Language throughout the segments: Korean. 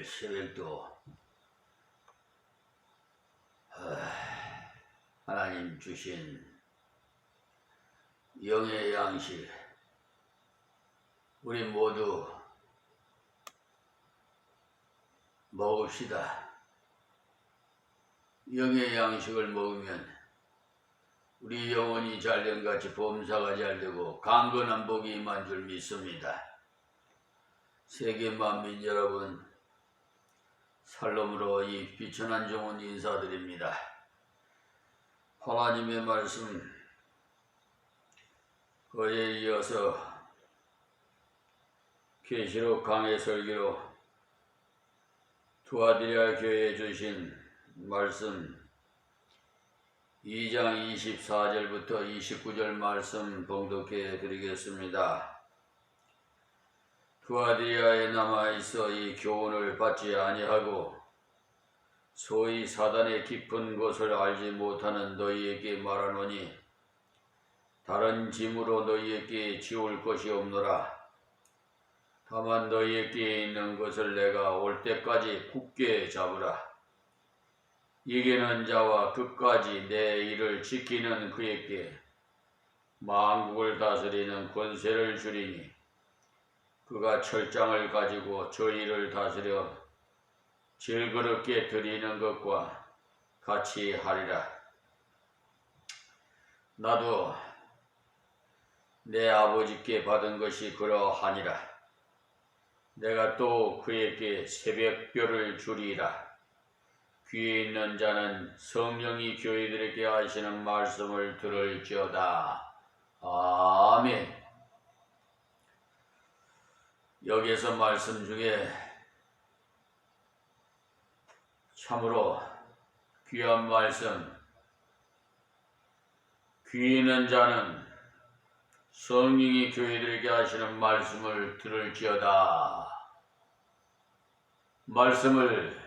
새벽도 하나님 주신 영의 양식 우리 모두 먹읍시다. 영의 양식을 먹으면 우리 영혼이 잘된같이 범사가 잘되고 강건한 복이 임한 줄 믿습니다. 세계 만민 여러분, 살롬으로 이 비천한 종은 인사드립니다. 하나님의 말씀 어제에 이어서 계시록 강해 설교로 투아디라 교회에 주신 말씀 2장 24절부터 29절 말씀 봉독해 드리겠습니다. 투아디라에 남아있어 이 교훈을 받지 아니하고 소위 사단의 깊은 곳을 알지 못하는 너희에게 말하노니 다른 짐으로 너희에게 지울 것이 없노라. 다만 너희에게 있는 것을 내가 올 때까지 굳게 잡으라. 이기는 자와 끝까지 내 일을 지키는 그에게 만국을 다스리는 권세를 주리니 그가 철장을 가지고 저희를 다스려 질그럽게 드리는 것과 같이 하리라. 나도 내 아버지께 받은 것이 그러하니라. 내가 또 그에게 새벽별을 주리라. 귀에 있는 자는 성령이 교회들에게 하시는 말씀을 들을지어다. 아멘. 여기서 말씀 중에 참으로 귀한 말씀, 귀 있는 자는 성령이 교회들에게 하시는 말씀을 들을지어다. 말씀을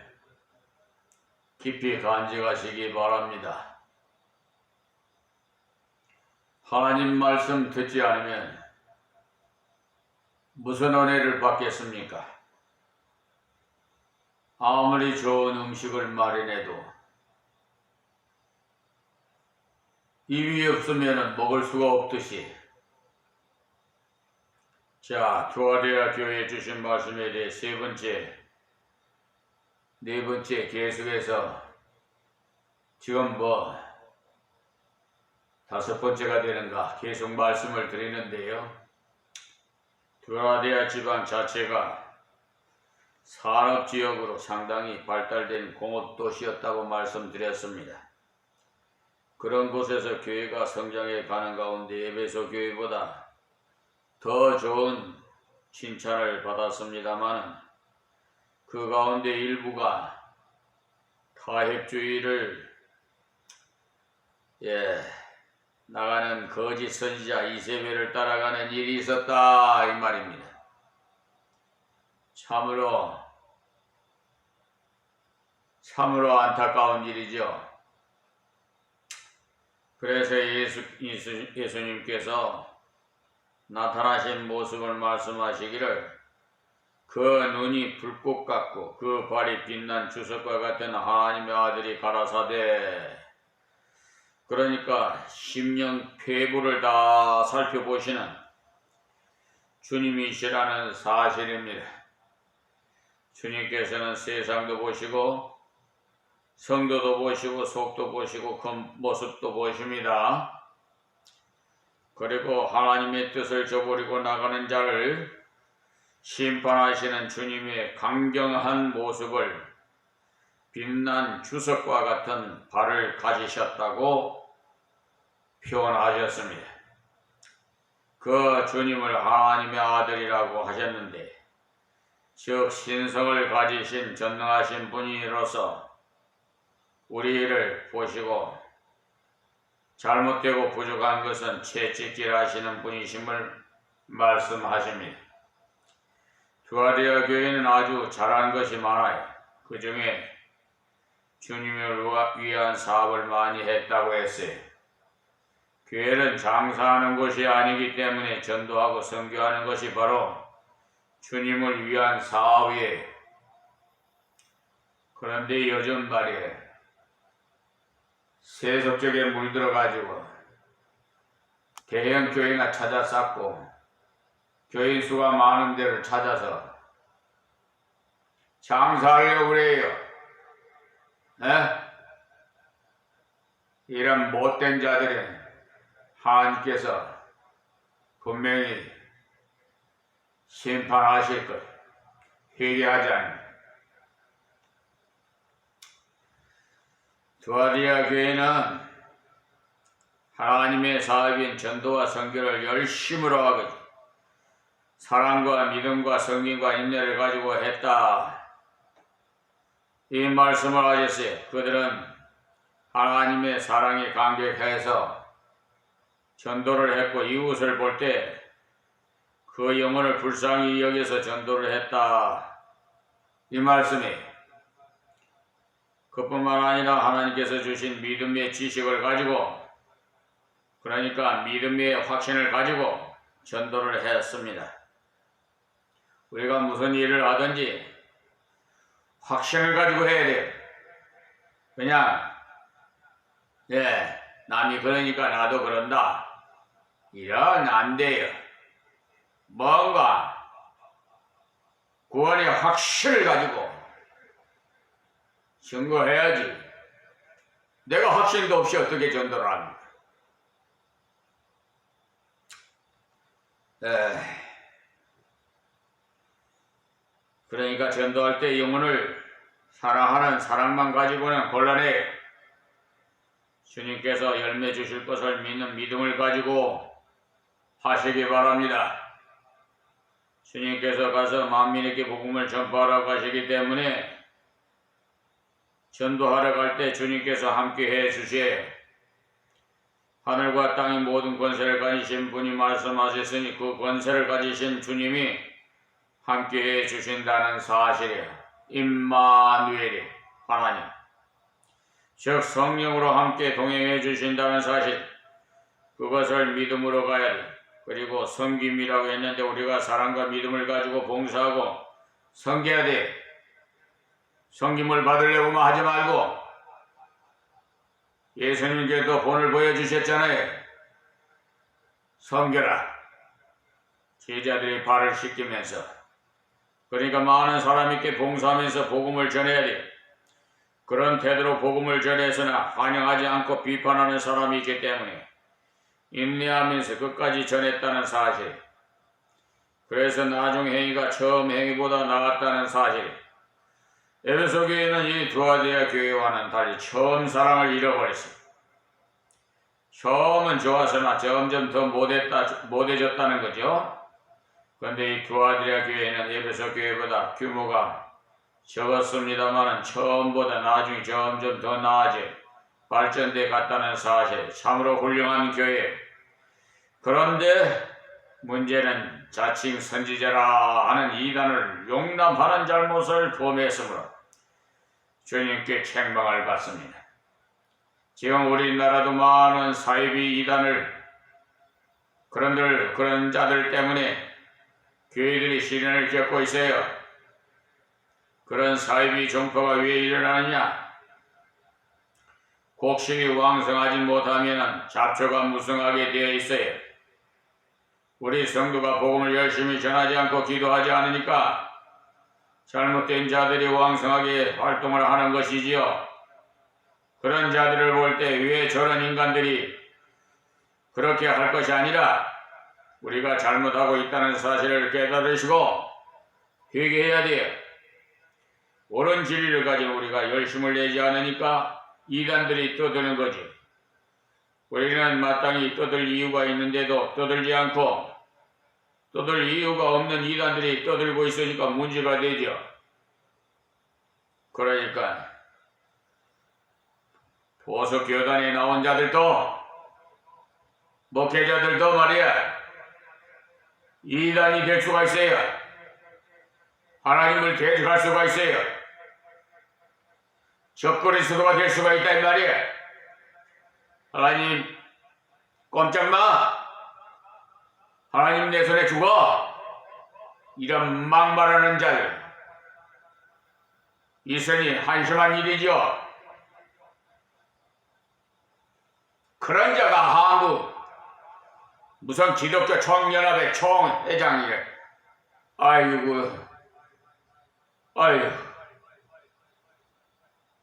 깊이 간직하시기 바랍니다. 하나님 말씀 듣지 않으면 무슨 은혜를 받겠습니까? 아무리 좋은 음식을 마련해도 입이 없으면 먹을 수가 없듯이 자, 투아디라 교회에 주신 말씀에 대해 네 번째 계속해서 지금 다섯 번째가 되는가 계속 말씀을 드리는데요. 투아디라 지방 자체가 산업지역으로 상당히 발달된 공업도시였다고 말씀드렸습니다. 그런 곳에서 교회가 성장해 가는 가운데 에베소 교회보다 더 좋은 칭찬을 받았습니다만 그 가운데 일부가 타협주의를 나가는 거짓 선지자 이세벨을 따라가는 일이 있었다 이 말입니다. 참으로 안타까운 일이죠. 그래서 예수님께서 나타나신 모습을 말씀하시기를 그 눈이 불꽃 같고 그 발이 빛난 주석과 같은 하나님의 아들이 가라사대, 그러니까 심령폐부를 다 살펴보시는 주님이시라는 사실입니다. 주님께서는 세상도 보시고 성도도 보시고 속도 보시고 겉모습도 보십니다. 그리고 하나님의 뜻을 저버리고 나가는 자를 심판하시는 주님의 강경한 모습을 빛난 주석과 같은 발을 가지셨다고 표현하셨습니다. 그 주님을 하나님의 아들이라고 하셨는데, 즉 신성을 가지신 전능하신 분이로서 우리를 보시고 잘못되고 부족한 것은 채찍질 하시는 분이심을 말씀하십니다. 투아디라 교회는 아주 잘한 것이 많아요. 그 중에 주님을 위한 사업을 많이 했다고 했어요. 교회는 장사하는 곳이 아니기 때문에 전도하고 선교하는 것이 바로 주님을 위한 사업이에요. 그런데 요즘 말이에 세속적에 물들어가지고 대형 교회나 찾아 쌓고 교인 수가 많은 데를 찾아서 장사하려고 그래요. 에? 이런 못된 자들은 하나님께서 분명히 심판하실 것, 회개하지 않는. 두아디아 교회는 하나님의 사업인 전도와 선교를 열심으로 하고 사랑과 믿음과 성김과 인내를 가지고 했다. 이 말씀을 하셨어요. 그들은 하나님의 사랑에 감격해서 전도를 했고 이웃을 볼 때 그 영혼을 불쌍히 여겨서 전도를 했다. 이 말씀이 그뿐만 아니라 하나님께서 주신 믿음의 지식을 가지고 그러니까 믿음의 확신을 가지고 전도를 했습니다. 우리가 무슨 일을 하든지 확신을 가지고 해야 돼요. 그냥 남이 그러니까 나도 그런다 이런 안 돼요. 뭔가 구원의 확신을 가지고 증거해야지. 내가 확신도 없이 어떻게 전도를 합니까? 그러니까 전도할 때 영혼을 사랑하는 사랑만 가지고는 곤란해요. 주님께서 열매 주실 것을 믿는 믿음을 가지고 하시기 바랍니다. 주님께서 가서 만민에게 복음을 전파하라고 하시기 때문에 전도하러 갈 때 주님께서 함께 해 주시에요. 하늘과 땅의 모든 권세를 가지신 분이 말씀하셨으니 그 권세를 가지신 주님이 함께 해 주신다는 사실이에요. 임마누엘이 하나님, 즉 성령으로 함께 동행해 주신다는 사실, 그것을 믿음으로 가야 돼. 그리고 섬김이라고 했는데 우리가 사랑과 믿음을 가지고 봉사하고 섬겨야 돼. 섬김을 받으려고만 하지 말고 예수님께도 본을 보여주셨잖아요. 섬겨라. 제자들의 발을 씻기면서. 그러니까 많은 사람에게 봉사하면서 복음을 전해야 돼. 그런 태도로 복음을 전해서는 환영하지 않고 비판하는 사람이 있기 때문에 인내하면서 끝까지 전했다는 사실. 그래서 나중 행위가 처음 행위보다 나았다는 사실. 에베소 교회는 이 두아디아 교회와는 달리 처음 사랑을 잃어버렸어요. 처음은 좋았으나 점점 더 못해졌다는 거죠. 그런데 이 두아디아 교회는 에베소 교회보다 규모가 적었습니다만 처음보다 나중에 점점 더 나아져 발전돼 갔다는 사실. 참으로 훌륭한 교회. 그런데 문제는 자칭 선지자라 하는 이단을 용납하는 잘못을 범했으므로 주님께 책망을 받습니다. 지금 우리나라도 많은 사이비 이단을 그런 자들 때문에 교회들이 시련을 겪고 있어요. 그런 사이비 종파가 왜 일어나느냐? 곡식이 왕성하지 못하면 잡초가 무성하게 되어 있어요. 우리 성도가 복음을 열심히 전하지 않고 기도하지 않으니까 잘못된 자들이 왕성하게 활동을 하는 것이지요. 그런 자들을 볼 때 왜 저런 인간들이 그렇게 할 것이 아니라 우리가 잘못하고 있다는 사실을 깨달으시고 회개해야 돼요. 옳은 진리를 가진 우리가 열심을 내지 않으니까 이단들이 떠드는 거지. 우리는 마땅히 떠들 이유가 있는데도 떠들지 않고 떠들 이유가 없는 이단들이 떠들고 있으니까 문제가 되죠. 그러니까 보수 교단에 나온 자들도 목회자들도 말이야 이단이 될 수가 있어요. 하나님을 대적할 수가 있어요. 적그리스도가 될 수가 있다 이 말이야. 하나님 꼼짝마. 하나님 내 손에 죽어. 이런 막말하는 자들. 있으니 한심한 일이지요. 그런 자가 한국 무슨 기독교 총연합의 총회장이래. 아이고,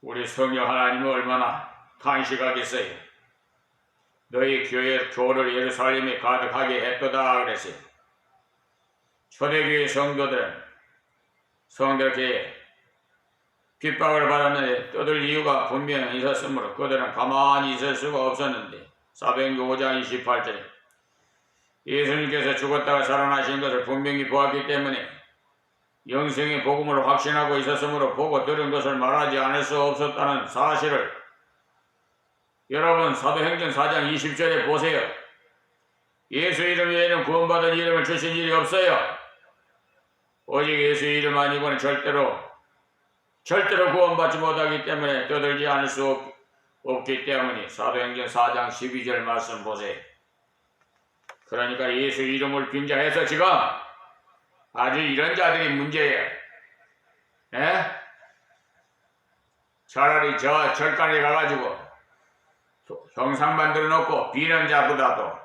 우리 성령 하나님은 얼마나 탄식하겠어요. 너희 교를 예루살렘에 가득하게 했도다 그랬어요. 초대교회 성도들에게 핍박을 받았는데 떠들 이유가 분명히 있었으므로 그들은 가만히 있을 수가 없었는데, 사도행전 5장 28절에 예수님께서 죽었다가 살아나신 것을 분명히 보았기 때문에 영생의 복음을 확신하고 있었으므로 보고 들은 것을 말하지 않을 수 없었다는 사실을 여러분 사도행전 4장 20절에 보세요. 예수 이름 외에는 구원받은 이름을 주신 일이 없어요. 오직 예수 이름 아니고는 절대로 구원받지 못하기 때문에 떠들지 않을 수 없기 때문에 사도행전 4장 12절 말씀 보세요. 그러니까 예수 이름을 빙자해서 지금 아주 이런 자들이 문제예요. 차라리 저 절간에 가가지고 형상 만들어 놓고 비는 자보다도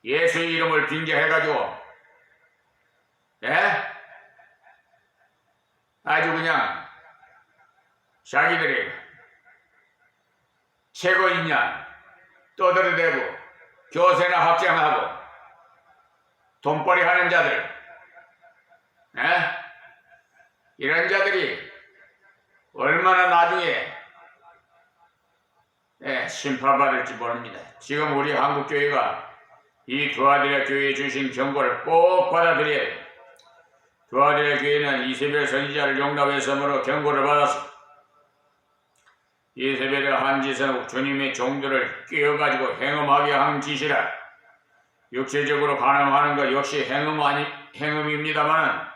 예수 이름을 빙자해가지고 아주 그냥 자기들이 최고인냐 떠들어대고 교세나 확장하고 돈벌이 하는 자들, 이런 자들이 얼마나 나중에 심판받을지 모릅니다. 지금 우리 한국교회가 이 두아드레 교회에 주신 경고를 꼭 받아들여야 해요. 두아드레 교회는 이세벨 선지자를 용납했으므로 경고를 받았어. 이세벨의 한 짓은 주님의 종들을 끼어가지고 행음하게 한 짓이라. 육체적으로 가늠하는 것 역시 행음입니다만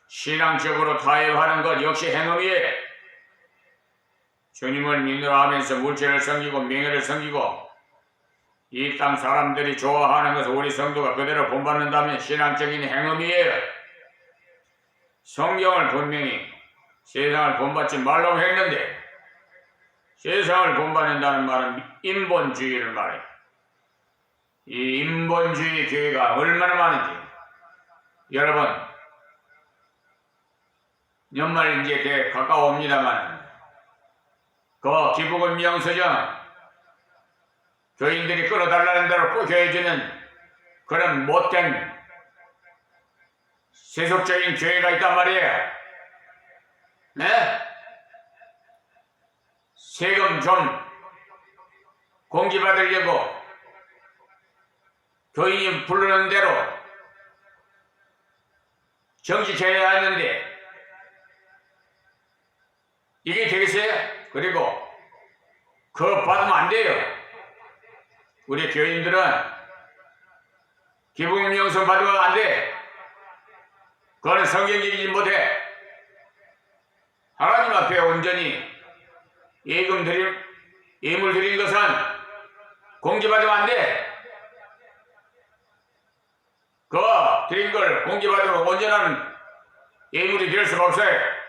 신앙적으로 타협하는 것 역시 행음이에요. 주님을 믿으라 하면서 물질을 섬기고 명예를 섬기고 이 땅 사람들이 좋아하는 것을 우리 성도가 그대로 본받는다면 신앙적인 행음이에요. 성경을 분명히 세상을 본받지 말라고 했는데 세상을 본받는다는 말은 인본주의를 말해요. 이 인본주의 교회가 얼마나 많은지 여러분 연말 이제 가까워옵니다만 그 기부금 명서정 교인들이 끌어달라는 대로 꼭 해주는 그런 못된 세속적인 교회가 있단 말이에요. 세금 좀 공개받으려고 교인이 부르는 대로 정직해야 하는데 이게 되겠어요? 그리고 그거 받으면 안 돼요. 우리 교인들은 기부금 명성 받으면 안 돼. 그거는 성경적이지 못해. 하나님 앞에 온전히 예물 드린 것은 공개받으면 안 돼. 그거 드린 걸 공개받으면 온전한 예물이 될 수가 없어요.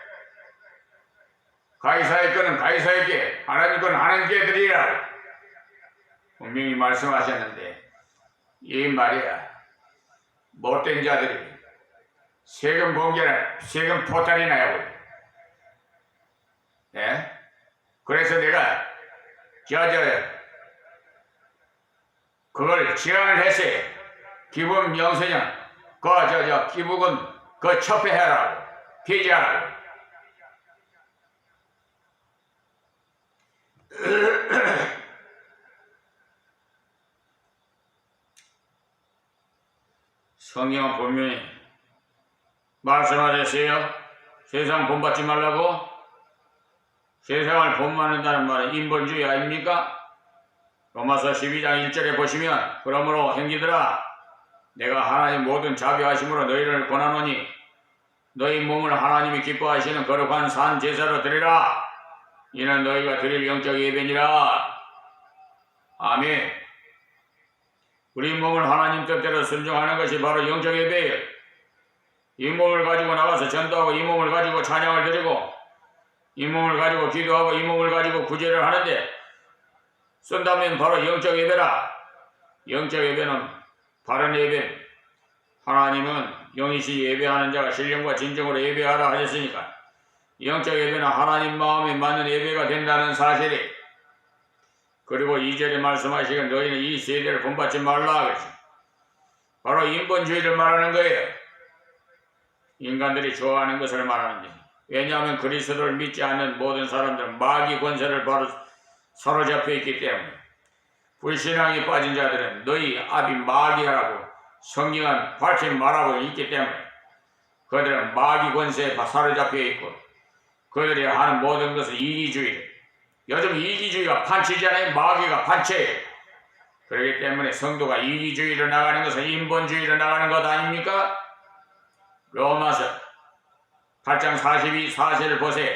가이사의 거는 가이사에게, 하나님 거는 하나님께 드리라. 분명히 말씀하셨는데 이 말이야. 못된 자들이 세금 공개를 세금 포탈이나 하고 그래서 내가 그걸 제안을 했어요. 기부금 명세정 기부금 그거 첩회하라고 폐지하라고. 성경은 분명히 말씀하셨어요. 세상 본받지 말라고. 세상을 본받는다는 말은 인본주의 아닙니까? 로마서 12장 1절에 보시면 그러므로 형제들아 내가 하나님 모든 자비하심으로 너희를 권하노니 너희 몸을 하나님이 기뻐하시는 거룩한 산 제사로 드리라. 이는 너희가 드릴 영적 예배니라. 아멘. 우리 몸을 하나님 뜻대로 순종하는 것이 바로 영적 예배예요. 이 몸을 가지고 나가서 전도하고 이 몸을 가지고 찬양을 드리고 이 몸을 가지고 기도하고 이 몸을 가지고 구제를 하는데 쓴다면 바로 영적 예배라. 영적 예배는 바른 예배. 하나님은 영이시 예배하는 자가 신령과 진정으로 예배하라 하셨으니까 영적 예배는 하나님 마음에 맞는 예배가 된다는 사실이. 그리고 2절에 말씀하시기를 너희는 이 세대를 본받지 말라 그러죠. 바로 인본주의를 말하는 거예요. 인간들이 좋아하는 것을 말하는데, 왜냐하면 그리스도를 믿지 않는 모든 사람들은 마귀 권세를 바로 사로잡혀 있기 때문에 불신앙에 빠진 자들은 너희 아비 마귀라고 성경은 밝히 말하고 있기 때문에 그들은 마귀 권세에 사로잡혀 있고 그들이 하는 모든 것은 이기주의. 요즘 이기주의가 판치잖아요. 마귀가 판치예요. 그렇기 때문에 성도가 이기주의로 나가는 것은 인본주의로 나가는 것 아닙니까? 로마서 8장 42를 보세요.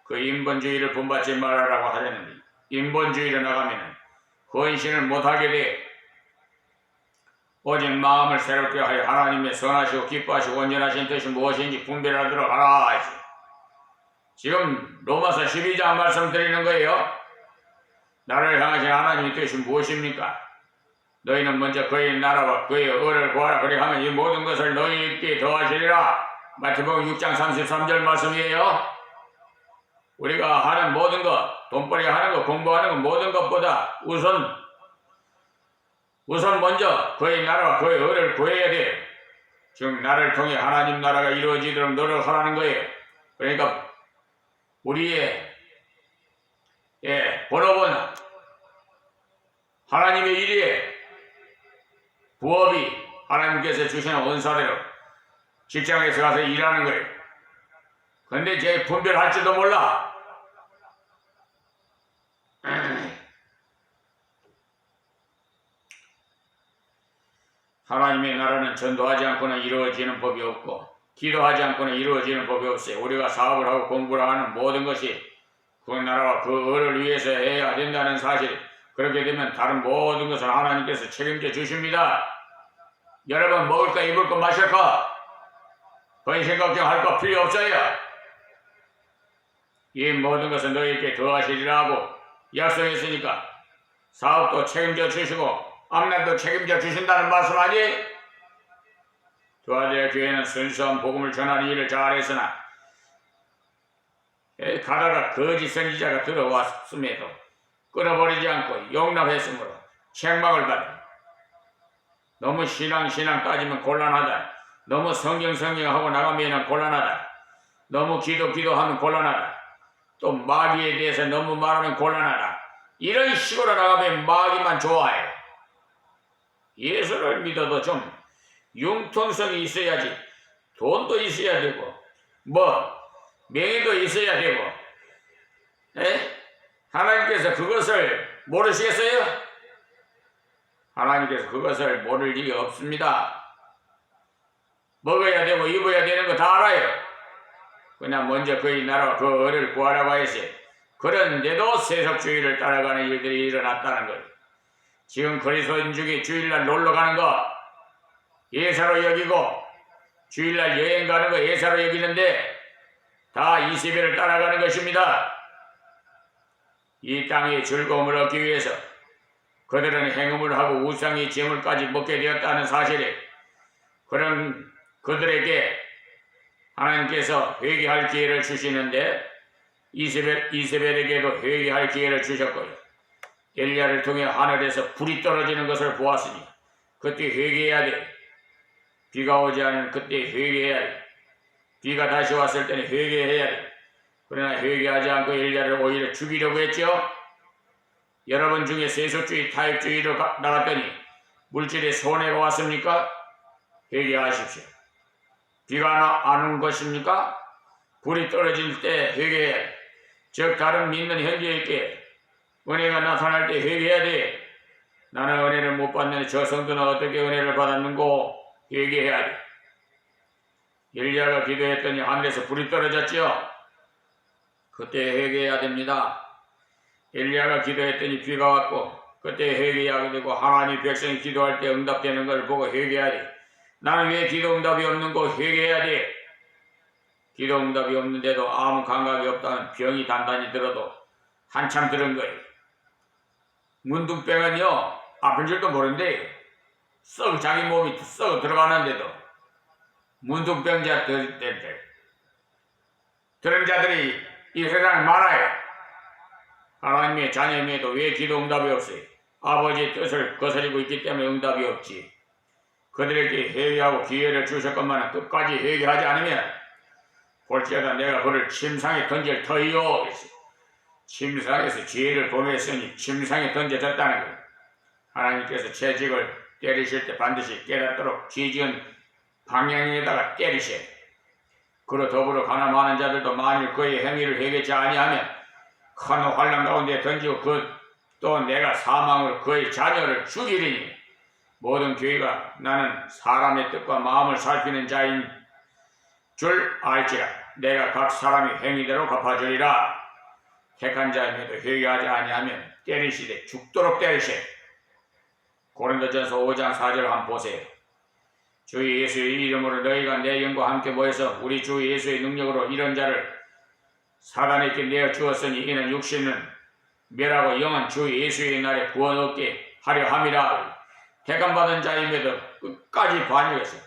그 인본주의를 본받지 말아라고 하려는데 인본주의로 나가면 헌신을 못하게 돼. 오직 마음을 새롭게 하여 하나님의 선하시고 기뻐하시고 온전하신 뜻이 무엇인지 분별하도록 하라 하지. 지금 로마서 12장 말씀드리는 거예요. 나를 향하신 하나님의 뜻이 무엇입니까? 너희는 먼저 그의 나라와 그의 의를 구하라. 그리 하면 이 모든 것을 너희에게 더하시리라. 마태복음 6장 33절 말씀이에요. 우리가 하는 모든 것, 돈벌이 하는 것, 공부하는 것 모든 것보다 우선 먼저 그의 나라와 그의 의를 구해야 돼요. 즉 나를 통해 하나님 나라가 이루어지도록 노력하라는 거예요. 그러니까 우리의 본업은 하나님의 일이에요. 부업이 하나님께서 주시는 은사대로 직장에서 가서 일하는 거예요. 근데 제 분별할지도 몰라. 하나님의 나라는 전도하지 않고는 이루어지는 법이 없고 기도하지 않고는 이루어지는 법이 없어요. 우리가 사업을 하고 공부를 하는 모든 것이 그 나라와 그 의를 위해서 해야 된다는 사실. 그렇게 되면 다른 모든 것을 하나님께서 책임져 주십니다. 여러분 먹을 거 입을 거 마실 거 헌신 걱정할 거 필요 없어요. 이 모든 것은 너희에게 더하시리라 하고 약속했으니까 사업도 책임져 주시고 앞날도 책임져 주신다는 말씀 아니에요? 두아디아 교회는 순수한 복음을 전하는 일을 잘했으나 가다가 거짓 선지자가 들어왔음에도 끊어버리지 않고 용납했으므로 책망을 받아. 너무 신앙 따지면 곤란하다. 너무 성경 하고 나가면 곤란하다. 너무 기도하면 곤란하다. 또 마귀에 대해서 너무 말하면 곤란하다. 이런 식으로 나가면 마귀만 좋아해. 예수를 믿어도 좀 융통성이 있어야지. 돈도 있어야 되고 명예도 있어야 되고. 하나님께서 그것을 모르시겠어요? 하나님께서 그것을 모를 일이 없습니다. 먹어야 되고 입어야 되는 거 다 알아요. 그냥 먼저 그의 나라와 그 의를 구하라고 했어요. 그런데도 세속주의를 따라가는 일들이 일어났다는 거예요. 지금 그리스도인 중에 주일날 놀러 가는 거 예사로 여기고 주일날 여행 가는 거 예사로 여기는데 다 이세벨을 따라가는 것입니다. 이 땅의 즐거움을 얻기 위해서 그들은 행음을 하고 우상의 재물까지 먹게 되었다는 사실에 그런 그들에게 하나님께서 회개할 기회를 주시는데 이세벨에게도 회개할 기회를 주셨고요. 엘리야를 통해 하늘에서 불이 떨어지는 것을 보았으니 그때 회개해야 돼. 비가 오지 않은 그때 회개해야 돼. 비가 다시 왔을 때는 회개해야 돼. 그러나 회개하지 않고 엘리야를 오히려 죽이려고 했죠. 여러분 중에 세속주의 타협주의로 나갔더니 물질에 손해가 왔습니까? 회개하십시오. 비가 안 온 것입니까? 불이 떨어질 때 회개해야 돼. 즉 다른 믿는 형제에게 은혜가 나타날 때 회개해야 돼. 나는 은혜를 못 받는데 저 성도는 어떻게 은혜를 받았는고 회개해야 돼. 엘리야가 기도했더니 하늘에서 불이 떨어졌죠. 그때 회개해야 됩니다. 엘리야가 기도했더니 비가 왔고 그때 회개해야 되고 하나님 백성이 기도할 때 응답되는 걸 보고 회개해야 돼. 나는 왜 기도 응답이 없는 거 회개해야 돼. 기도 응답이 없는데도 아무 감각이 없다면 병이 단단히 들어도 한참 들은 거예요. 문둥병은요, 아픈 줄도 모르는데 썩 자기 몸이 썩 들어가는데도 문둥병자들 그런 자들이 이 세상에 많아요. 하나님의 자녀임에도 왜 기도 응답이 없어요? 아버지의 뜻을 거스리고 있기 때문에 응답이 없지. 그들에게 회개하고 기회를 주셨건만 끝까지 회개하지 않으면 볼지어다 내가 그를 침상에 던질 터이요. 침상에서 지혜를 보냈으니 침상에 던져졌다는 거예요. 하나님께서 채찍을 때리실 때 반드시 깨닫도록 지지은 방향에다가 때리셔. 그로 더불어 가나 많은 자들도 만일 그의 행위를 회개치 아니하면 큰 환난 가운데 던지고 또 내가 사망으로 그의 자녀를 죽이리니 모든 교회가 나는 사람의 뜻과 마음을 살피는 자인 줄 알지라. 내가 각 사람의 행위대로 갚아주리라. 택한 자임에도 회개하지 아니하면 때리시되 죽도록 때리세. 고린도전서 5장 4절 한번 보세요. 주 예수의 이름으로 너희가 내 영과 함께 모여서 우리 주 예수의 능력으로 이런 자를 사단에게 내어 주었으니 이는 육신은 멸하고 영은 주 예수의 날에 구원 얻게 하려 함이라. 택함받은 자임에도 끝까지 반역해서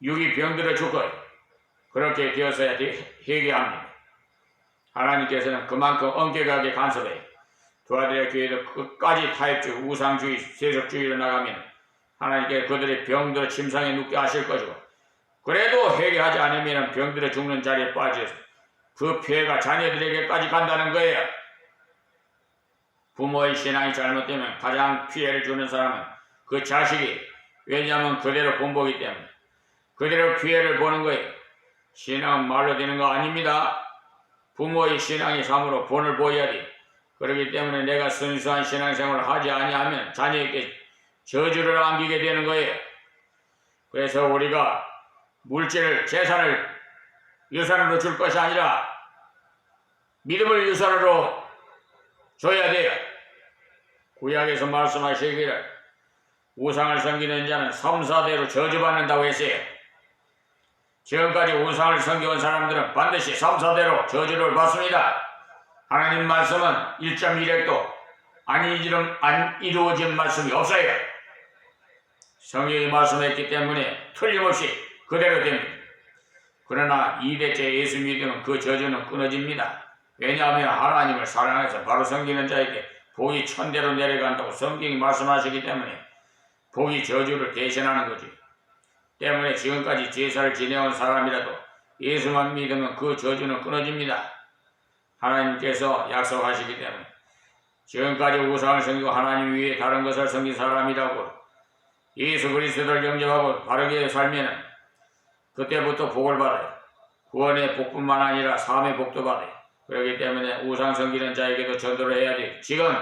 육이 병들어 죽어요. 그렇게 되어서야 회개합니다. 하나님께서는 그만큼 엄격하게 간섭해 두 아들의 교회도 끝까지 타협주의, 우상주의, 세속주의로 나가면 하나님께 그들의 병들어 침상에 눕게 하실 것이고 그래도 회개하지 않으면 병들어 죽는 자리에 빠져서 그 피해가 자녀들에게까지 간다는 거예요. 부모의 신앙이 잘못되면 가장 피해를 주는 사람은 그 자식이, 왜냐하면 그대로 본보기 때문에 그대로 피해를 보는 거예요. 신앙은 말로 되는 거 아닙니다. 부모의 신앙이 참으로 본을 보여야 돼. 그렇기 때문에 내가 순수한 신앙생활을 하지 아니하면 자녀에게 저주를 안기게 되는 거예요. 그래서 우리가 물질을, 재산을 유산으로 줄 것이 아니라 믿음을 유산으로 줘야 돼요. 구약에서 말씀하시기를 우상을 섬기는 자는 3, 4대로 저주받는다고 했어요. 지금까지 우상을 섬겨온 사람들은 반드시 3, 4대로 저주를 받습니다. 하나님 말씀은 1.1핵도 안 이루어진 말씀이 없어요. 성경이 말씀했기 때문에 틀림없이 그대로 됩니다. 그러나 2대째 예수 믿으면 그 저주는 끊어집니다. 왜냐하면 하나님을 사랑해서 바로 섬기는 자에게 복이 천대로 내려간다고 성경이 말씀하시기 때문에 복이 저주를 대신하는 거지. 때문에 지금까지 제사를 지내온 사람이라도 예수만 믿으면 그 저주는 끊어집니다. 하나님께서 약속하시기 때문에 지금까지 우상을 섬기고 하나님 위에 다른 것을 섬긴 사람이라고 예수 그리스도를 영접하고 바르게 살면 그때부터 복을 받아요. 구원의 복뿐만 아니라 삶의 복도 받아요. 그렇기 때문에 우상 섬기는 자에게도 전도를 해야 돼. 지금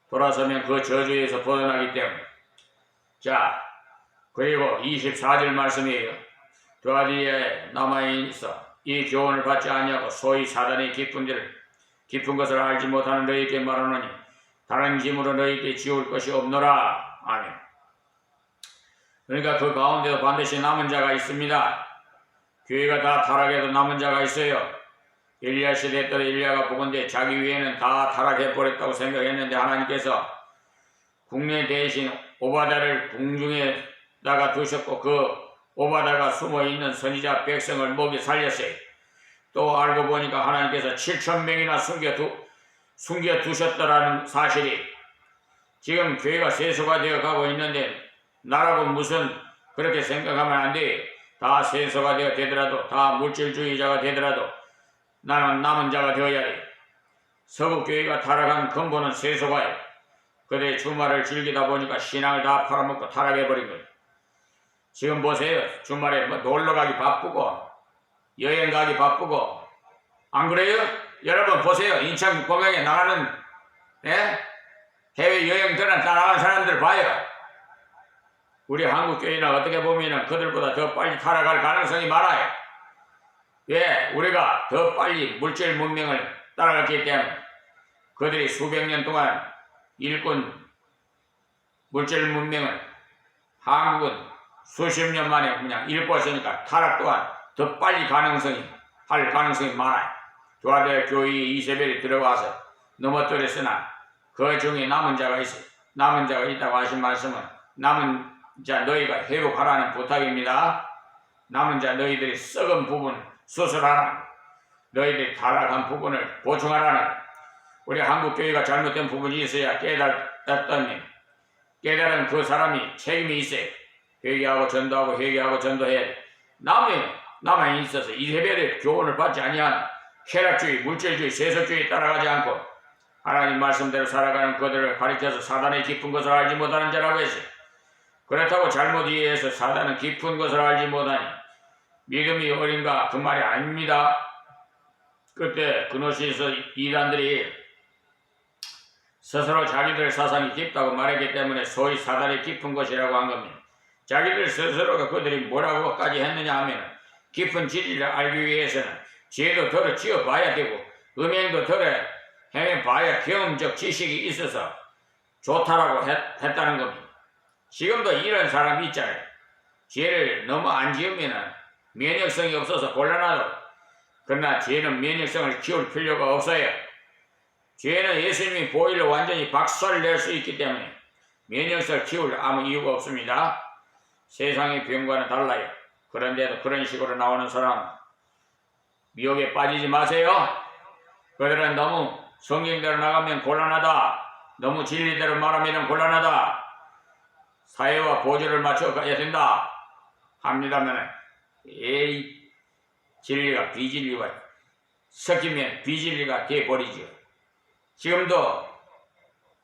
돌아서면 그 저주에서 벗어나기 때문에. 자, 그리고 24절 말씀이에요. 두 아들이 남아있어 이 교훈을 받지 아니하고 소위 사단의 깊은 것을 알지 못하는 너희에게 말하노니 다른 짐으로 너희에게 지울 것이 없노라. 아멘. 그러니까 그 가운데도 반드시 남은 자가 있습니다. 교회가 다 타락해도 남은 자가 있어요. 엘리야 시대 때 엘리야가 보건대 자기 위에는 다 타락해버렸다고 생각했는데 하나님께서 국내 대신 오바다를 궁중에다가 두셨고 그 오바다가 숨어있는 선지자 백성을 먹이 살렸어요. 또 알고 보니까 하나님께서 7,000명이나 숨겨두셨다라는 사실이 지금 교회가 세수가 되어 가고 있는데 나라고 무슨 그렇게 생각하면 안 돼. 다 세수가 되더라도 다 물질주의자가 되더라도 나는 남은 자가 되어야 돼. 서구교회가 타락한 근본은 세수가예요. 그들의 주말을 즐기다 보니까 신앙을 다 팔아먹고 타락해버린 거예요. 지금 보세요. 주말에 뭐 놀러가기 바쁘고 여행 가기 바쁘고 안 그래요? 여러분 보세요. 인천 공항에 나가는 해외여행 떠나가는 사람들 봐요. 우리 한국교회는 어떻게 보면 그들보다 더 빨리 타락할 가능성이 많아요. 왜? 우리가 더 빨리 물질 문명을 따라갔기 때문에 그들이 수백 년 동안 일꾼 물질 문명을 한국은 수십 년 만에 그냥 일구었으니까 타락 또한 더 빨리 할 가능성이 많아요. 두아대 교회 이세벨이 들어와서 넘어뜨렸으나 그 중에 남은 자가 있어요. 남은 자가 있다고 하신 말씀은 남은 자 너희가 회복하라는 부탁입니다. 남은 자 너희들이 썩은 부분 수술하라. 너희들이 타락한 부분을 보충하라는, 우리 한국교회가 잘못된 부분이 있어야 깨달았더니 깨달은 그 사람이 책임이 있어요. 회개하고 전도하고 회개하고 전도해야 돼. 남에 있어서 이세벨의 교훈을 받지 아니한 쾌락주의, 물질주의, 세속주의에 따라가지 않고 하나님 말씀대로 살아가는 그들을 가리켜서 사단의 깊은 것을 알지 못하는 자라고 했어요. 그렇다고 잘못 이해해서 사단은 깊은 것을 알지 못하니 믿음이 어린가? 그 말이 아닙니다. 그때 그노시에서 이단들이 스스로 자기들 사상이 깊다고 말했기 때문에 소위 사단이 깊은 것이라고 한 겁니다. 자기들 스스로가 그들이 뭐라고까지 했느냐 하면 깊은 진리를 알기 위해서는 죄도 덜어 지어봐야 되고 음행도 덜어 행해봐야 경험적 지식이 있어서 좋다라고 했다는 겁니다. 지금도 이런 사람이 있잖아요. 죄를 너무 안 지으면 면역성이 없어서 곤란하다고. 그러나 죄는 면역성을 키울 필요가 없어요. 죄는 예수님이 보일러 완전히 박살낼 수 있기 때문에 면역성을 키울 아무 이유가 없습니다. 세상의 병과는 달라요. 그런데도 그런 식으로 나오는 사람 미혹에 빠지지 마세요. 그들은 너무 성경대로 나가면 곤란하다. 너무 진리대로 말하면 곤란하다. 사회와 보조를 맞춰 가야 된다 합니다면 진리가 비진리가 섞이면 비진리가 돼버리죠. 지금도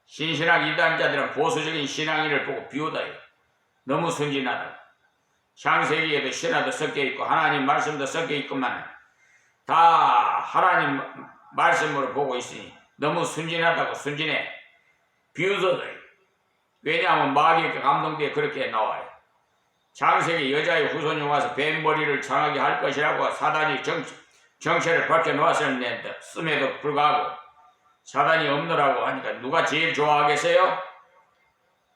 신신학 이단자들은 보수적인 신앙인을 보고 비웃어요. 너무 순진하다. 창세기에도 신화도 섞여있고 하나님 말씀도 섞여있구만 다 하나님 말씀으로 보고 있으니 너무 순진하다고 순진해 비웃어요. 왜냐하면 마귀에게 감동되어 그렇게 나와요. 창세기 여자의 후손이 와서 뱀머리를 장하게 할 것이라고 사단이 정체를 밝혀놓았었는데 씀에도 불구하고 사단이 없노라고 하니까 누가 제일 좋아하겠어요?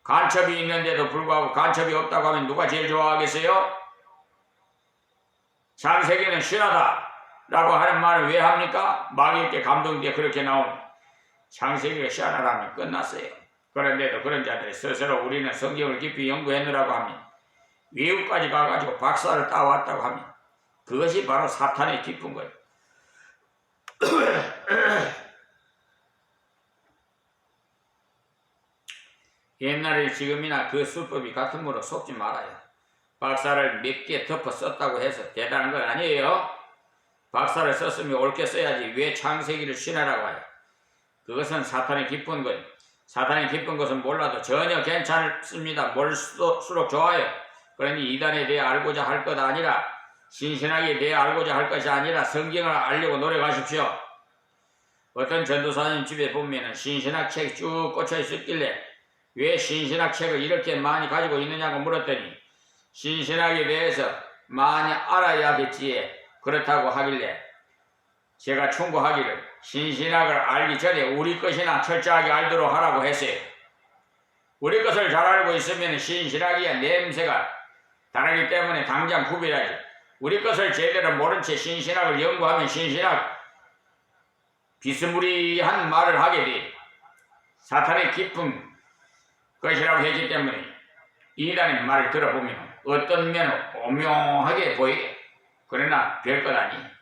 간첩이 있는데도 불구하고 간첩이 없다고 하면 누가 제일 좋아하겠어요? 창세기는 신하다 라고 하는 말을 왜 합니까? 마귀에게 감동되어 그렇게 나오면 창세기가 신하라면 끝났어요. 그런데도 그런 자들이 스스로 우리는 성경을 깊이 연구했느라고 하면 미국까지 가가지고 박사를 따왔다고 하면 그것이 바로 사탄의 깊은 거예요. 옛날에 지금이나 그 수법이 같으므로 속지 말아요. 박사를 몇 개 덮어 썼다고 해서 대단한 건 아니에요. 박사를 썼으면 옳게 써야지 왜 창세기를 신하라고 해요. 그것은 사탄의 깊은 거예요. 사탄이 깊은 것은 몰라도 전혀 괜찮습니다. 몰수록 좋아요. 그러니 이단에 대해 알고자 할 것 아니라 신신하게 대해 알고자 할 것이 아니라 성경을 알려고 노력하십시오. 어떤 전도사님 집에 보면 신신학 책이 쭉 꽂혀 있었길래 왜 신신학 책을 이렇게 많이 가지고 있느냐고 물었더니 신신학에 대해서 많이 알아야겠지에 그렇다고 하길래 제가 충고하기를 신신학을 알기 전에 우리 것이나 철저하게 알도록 하라고 했어요. 우리 것을 잘 알고 있으면 신신학이야 냄새가 다르기 때문에 당장 구별하지. 우리 것을 제대로 모른 채 신신학을 연구하면 신신학 비스무리한 말을 하게 돼. 사탄의 깊은 것이라고 했기 때문에 이단의 말을 들어보면 어떤 면은 오묘하게 보이게 그러나 별것 아니.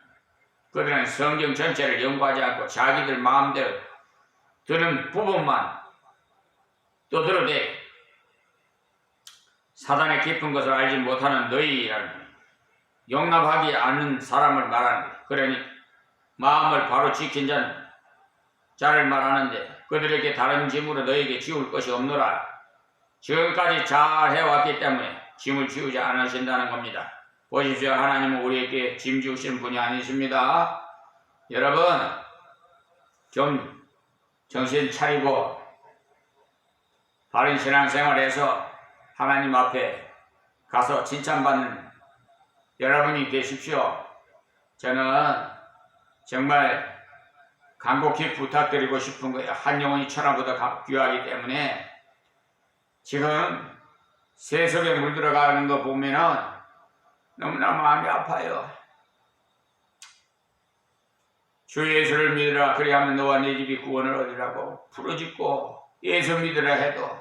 그들은 성경 전체를 연구하지 않고 자기들 마음대로 드는 부분만 떠들어대. 사단의 깊은 것을 알지 못하는 너희라는 용납하지 않는 사람을 말하는 거예요. 그러니 마음을 바로 지킨 자를 말하는데 그들에게 다른 짐으로 너희에게 지울 것이 없노라. 지금까지 잘 해왔기 때문에 짐을 지우지 않으신다는 겁니다. 보십시오. 하나님은 우리에게 짐 지우시는 분이 아니십니다. 여러분 좀 정신 차리고 바른 신앙생활에서 하나님 앞에 가서 칭찬받는 여러분이 되십시오. 저는 정말 간곡히 부탁드리고 싶은 거예요. 한 영혼이 천하보다 귀하기 때문에 지금 세속에 물들어가는 거 보면은 너무나 마음이 아파요. 주 예수를 믿으라 그리하면 너와 네 집이 구원을 얻으라고 부르짖고 예수 믿으라 해도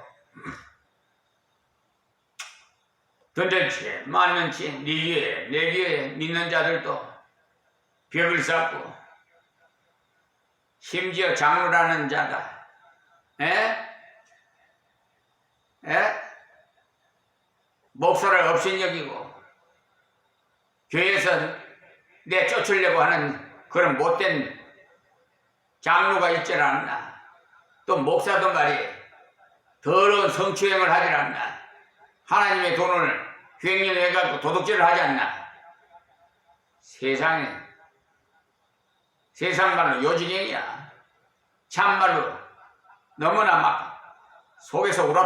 도대체 맞는지 네 귀에 내 귀에 믿는 자들도 벽을 쌓고 심지어 장로라는 자가 목사를 업신여기고 교회에서 내쫓으려고 하는 그런 못된 장로가 있질 않나. 또 목사도 말이에요. 더러운 성추행을 하질 않나. 하나님의 돈을 횡령해갖고 도둑질을 하지 않나. 세상 말로 요지경이야. 참말로 너무나 막 속에서 울어